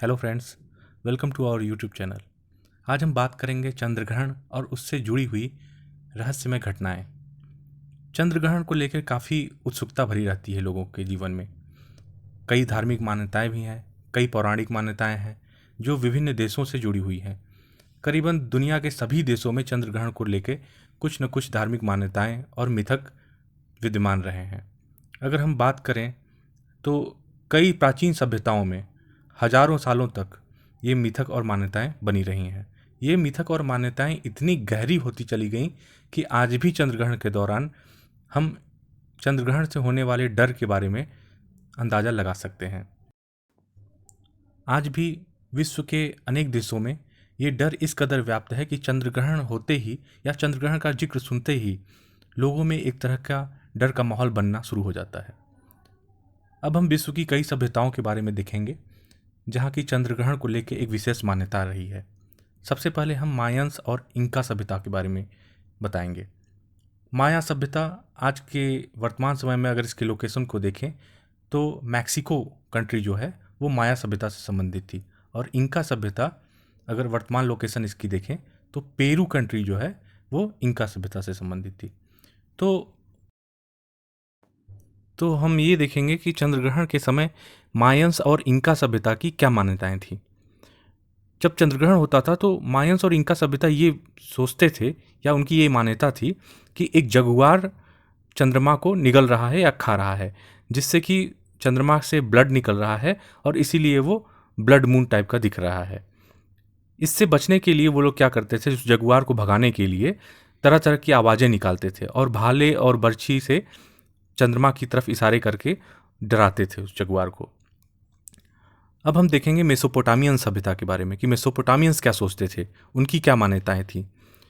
Hello friends, welcome to our YouTube channel. आज हम बात करेंगे चंद्रग्रहण और उससे जुड़ी हुई रहस्यमय घटनाएं। चंद्रग्रहण को लेकर काफ़ी उत्सुकता भरी रहती है लोगों के जीवन में। कई धार्मिक मान्यताएं भी हैं, कई पौराणिक मान्यताएं हैं जो विभिन्न देशों से जुड़ी हुई हैं। करीबन दुनिया के सभी देशों में चंद्रग्रहण को लेकर कुछ न कुछ धार्मिक मान्यताएं और मिथक विद्यमान रहे हैं। अगर हम बात करें तो कई प्राचीन सभ्यताओं में हजारों सालों तक ये मिथक और मान्यताएं बनी रही हैं। ये मिथक और मान्यताएं इतनी गहरी होती चली गईं कि आज भी चंद्रग्रहण के दौरान हम चंद्रग्रहण से होने वाले डर के बारे में अंदाज़ा लगा सकते हैं। आज भी विश्व के अनेक देशों में ये डर इस कदर व्याप्त है कि चंद्रग्रहण होते ही या चंद्रग्रहण का जिक्र सुनते ही लोगों में एक तरह का डर का माहौल बनना शुरू हो जाता है। अब हम विश्व की कई सभ्यताओं के बारे में देखेंगे जहाँ की चंद्रग्रहण को लेकर एक विशेष मान्यता रही है। सबसे पहले हम मायंस और इंका सभ्यता के बारे में बताएंगे। माया सभ्यता आज के वर्तमान समय में अगर इसके लोकेशन को देखें तो मैक्सिको कंट्री जो है वो माया सभ्यता से संबंधित थी, और इंका सभ्यता अगर वर्तमान लोकेशन इसकी देखें तो पेरू कंट्री जो है वो इंका सभ्यता से संबंधित थी। तो हम ये देखेंगे कि चंद्रग्रहण के समय मायंस और इंका सभ्यता की क्या मान्यताएं थी। जब चंद्रग्रहण होता था तो मायंस और इंका सभ्यता ये सोचते थे या उनकी ये मान्यता थी कि एक जगुआर चंद्रमा को निगल रहा है या खा रहा है, जिससे कि चंद्रमा से ब्लड निकल रहा है और इसीलिए वो ब्लड मून टाइप का दिख रहा है। इससे बचने के लिए वो लोग क्या करते थे, उस जगुआर को भगाने के लिए तरह तरह की आवाज़ें निकालते थे और भाले और बर्छी से चंद्रमा की तरफ इशारे करके डराते थे उस जगुआर को। अब हम देखेंगे मेसोपोटामियन सभ्यता के बारे में कि मेसोपोटामियंस क्या सोचते थे, उनकी क्या मान्यताएं थी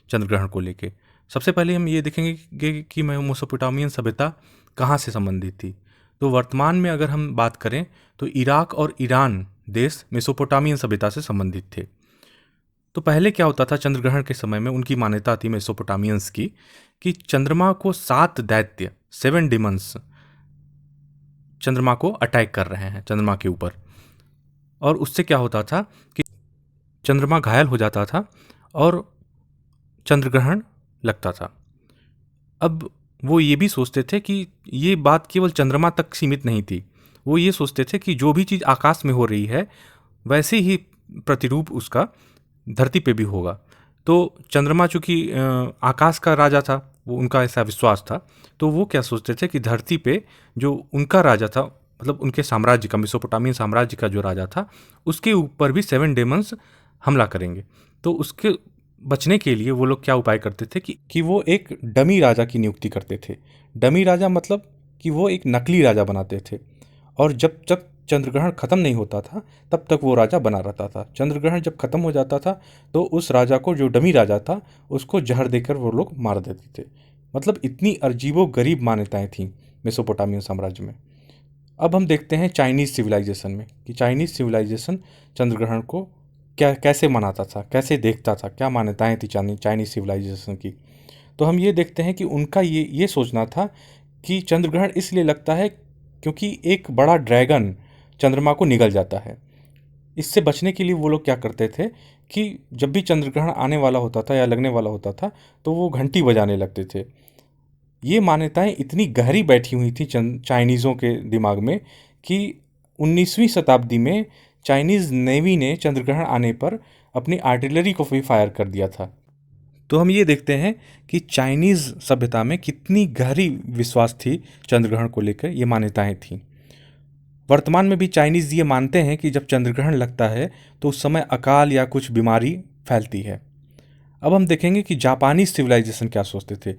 चंद्रग्रहण को लेके। सबसे पहले हम ये देखेंगे कि मेसोपोटामियन सभ्यता कहाँ से संबंधित थी। तो वर्तमान में अगर हम बात करें तो इराक और ईरान देश मेसोपोटामियन सभ्यता से संबंधित थे। तो पहले क्या होता था, चंद्रग्रहण के समय में उनकी मान्यता थी मेसोपोटामियंस की कि चंद्रमा को 7 दैत्य 7 डिमंस चंद्रमा को अटैक कर रहे हैं चंद्रमा के ऊपर, और उससे क्या होता था कि चंद्रमा घायल हो जाता था और चंद्रग्रहण लगता था। अब वो ये भी सोचते थे कि ये बात केवल चंद्रमा तक सीमित नहीं थी। वो ये सोचते थे कि जो भी चीज़ आकाश में हो रही है वैसे ही प्रतिरूप उसका धरती पे भी होगा। तो चंद्रमा चूँकि आकाश का राजा था, वो उनका ऐसा विश्वास था, तो वो क्या सोचते थे कि धरती पे जो उनका राजा था, मतलब उनके साम्राज्य का, मेसोपोटामियन साम्राज्य का जो राजा था, उसके ऊपर भी 7 डेमंस हमला करेंगे। तो उसके बचने के लिए वो लोग क्या उपाय करते थे कि वो एक डमी राजा की नियुक्ति करते थे। डमी राजा मतलब कि वो एक नकली राजा बनाते थे, और जब तक चंद्रग्रहण खत्म नहीं होता था तब तक वो राजा बना रहता था। चंद्रग्रहण जब खत्म हो जाता था तो उस राजा को, जो डमी राजा था, उसको जहर देकर वो लोग मार देते थे। मतलब इतनी अजीबो गरीब मान्यताएं थीं मेसोपोटामियन साम्राज्य में। अब हम देखते हैं चाइनीज़ सिविलाइजेशन में कि चाइनीज़ सिविलाइजेशन चंद्रग्रहण को कैसे मनाता था, कैसे देखता था, क्या मान्यताएं थी चाइनीज़ सिविलाइजेशन की। तो हम ये देखते हैं कि उनका ये सोचना था कि चंद्रग्रहण इसलिए लगता है क्योंकि एक बड़ा ड्रैगन चंद्रमा को निगल जाता है। इससे बचने के लिए वो लोग क्या करते थे कि जब भी चंद्रग्रहण आने वाला होता था या लगने वाला होता था तो वो घंटी बजाने लगते थे। ये मान्यताएं इतनी गहरी बैठी हुई थी चाइनीज़ों के दिमाग में कि 19वीं शताब्दी में चाइनीज़ नेवी ने चंद्रग्रहण आने पर अपनी आर्टिलरी को भी फायर कर दिया था। तो हम ये देखते हैं कि चाइनीज़ सभ्यता में कितनी गहरी विश्वास थी चंद्रग्रहण को लेकर, ये मान्यताएं थीं। वर्तमान में भी चाइनीज़ ये मानते हैं कि जब चंद्रग्रहण लगता है तो उस समय अकाल या कुछ बीमारी फैलती है। अब हम देखेंगे कि जापानीज़ सिविलाइजेशन क्या सोचते थे,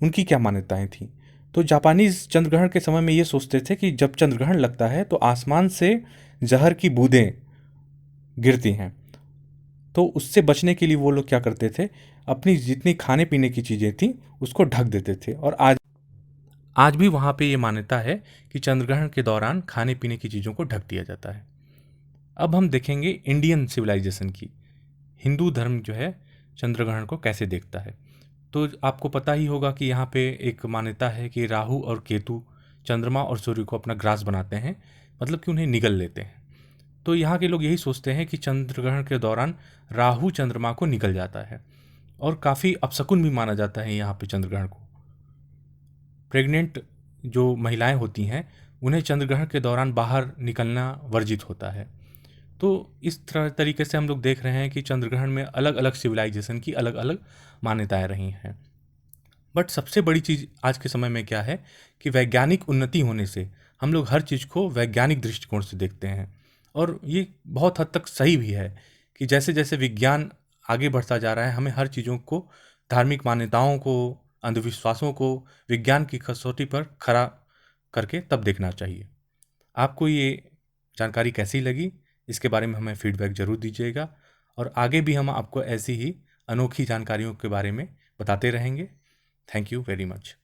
उनकी क्या मान्यताएं थीं। तो जापानीज़ चंद्रग्रहण के समय में ये सोचते थे कि जब चंद्रग्रहण लगता है तो आसमान से जहर की बूंदें गिरती हैं। तो उससे बचने के लिए वो लोग क्या करते थे, अपनी जितनी खाने पीने की चीज़ें थीं उसको ढक देते थे। और आज भी वहाँ पे ये मान्यता है कि चंद्रग्रहण के दौरान खाने पीने की चीज़ों को ढक दिया जाता है। अब हम देखेंगे इंडियन सिविलाइजेशन की, हिंदू धर्म जो है चंद्रग्रहण को कैसे देखता है। तो आपको पता ही होगा कि यहाँ पे एक मान्यता है कि राहु और केतु चंद्रमा और सूर्य को अपना ग्रास बनाते हैं, मतलब कि उन्हें निगल लेते हैं। तो यहाँ के लोग यही सोचते हैं कि चंद्र ग्रहण के दौरान राहु चंद्रमा को निकल जाता है और काफ़ी अपशकुन भी माना जाता है यहाँ पे चंद्र ग्रहण को। प्रेग्नेंट जो महिलाएं होती हैं उन्हें चंद्र ग्रहण के दौरान बाहर निकलना वर्जित होता है। तो इस तरह तरीके से हम लोग देख रहे हैं कि चंद्र ग्रहण में अलग अलग सिविलाइजेशन की अलग अलग मान्यताएं रही हैं। बट सबसे बड़ी चीज़ आज के समय में क्या है कि वैज्ञानिक उन्नति होने से हम लोग हर चीज़ को वैज्ञानिक दृष्टिकोण से देखते हैं, और ये बहुत हद तक सही भी है कि जैसे जैसे विज्ञान आगे बढ़ता जा रहा है हमें हर चीज़ों को, धार्मिक मान्यताओं को, अंधविश्वासों को विज्ञान की कसौटी पर खरा करके तब देखना चाहिए। आपको ये जानकारी कैसी लगी, इसके बारे में हमें फीडबैक ज़रूर दीजिएगा, और आगे भी हम आपको ऐसी ही अनोखी जानकारियों के बारे में बताते रहेंगे। Thank you very much.